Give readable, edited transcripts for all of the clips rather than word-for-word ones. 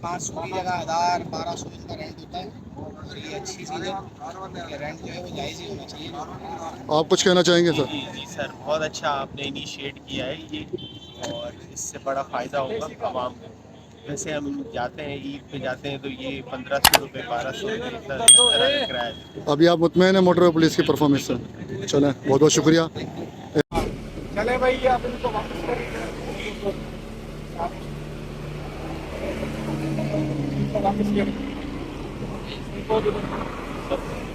500 की जगह 1000-1200 इसका रेंट होता है। और ये अच्छी चीज़ है कि रेंट जो है वो जायज़ ही होना चाहिए। आप कुछ कहना चाहेंगे जी सर? जी जी सर, बहुत अच्छा आपने इनिशिएट किया है ये, और इससे बड़ा फ़ायदा होगा आवाम को। जैसे हम जाते हैं ईद पे जाते हैं तो ये 1500 रुपये 1200 रुपये इस तरह का किराया देते हैं। अभी आप मुतमईन है मोटर पुलिस की परफॉर्मेंस से? चलें, बहुत बहुत शुक्रिया। चले भाई आप इनको वापस करिए,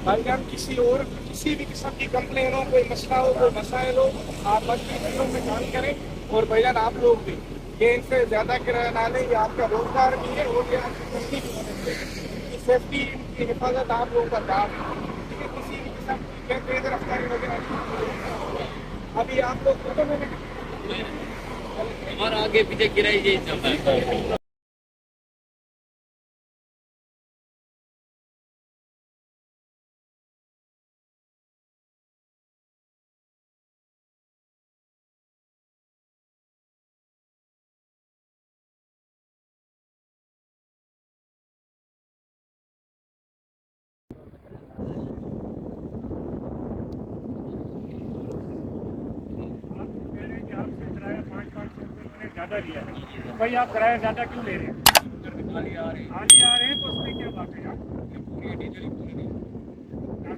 भाई हम किसी और किसी भी किस्म की कंप्लेन हो, कोई मसला हो, कोई मसाइल हो, आप बस चीज़ों में काम करें। और भैया आप लोग भी ये इनसे ज़्यादा किराया ना लें, ये आपका रोजगार भी है और ये आपकी कंपनी भी होनी चाहिए। सेफ्टी की हिफाजत आप लोगों का काम है, ठीक है। किसी भी किस्म की तेज रफ्तारी वगैरह अभी आप लोग तो मैंने और आगे पीछे किराए यही चलता है। ज़्यादा लिया है भाई, आप किराया ज़्यादा क्यों ले रहे हैं? खाली आ रहे हैं तो उसमें क्या बात है यार?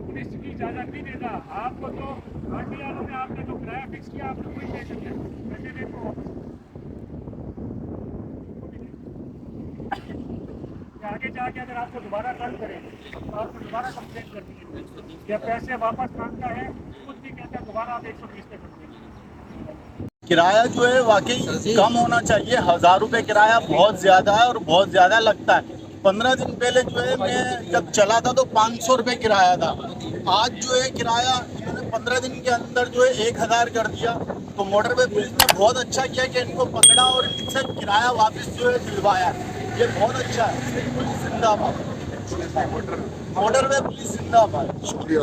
पुलिस की इजाज़त नहीं देता आपको, तो गाड़ी वालों ने आपने जो किराया फिक्स किया आपको कोई दे सकता है। वैसे देखो आगे जाके अगर आपको दोबारा तंग करें तो आपको दोबारा कंप्लेंट करनी है, या पैसे वापस मांगता है, कुछ भी कहता है दोबारा आप 120 पे करते हैं। किराया जो है वाकई कम होना चाहिए। 1000 रुपये किराया बहुत ज़्यादा है और बहुत ज़्यादा लगता है। 15 दिन पहले जो है मैं जब चला था तो 500 रुपये किराया था। आज जो है किराया इन्होंने 15 दिन के अंदर जो है 1000 कर दिया। तो मोटरवे पुलिस ने बहुत अच्छा किया कि इनको पकड़ा और इनसे किराया वापस जो है दिलवाया। ये बहुत अच्छा है। पुलिस जिंदाबाद, मोटरवे पुलिस जिंदाबाद। शुक्रिया।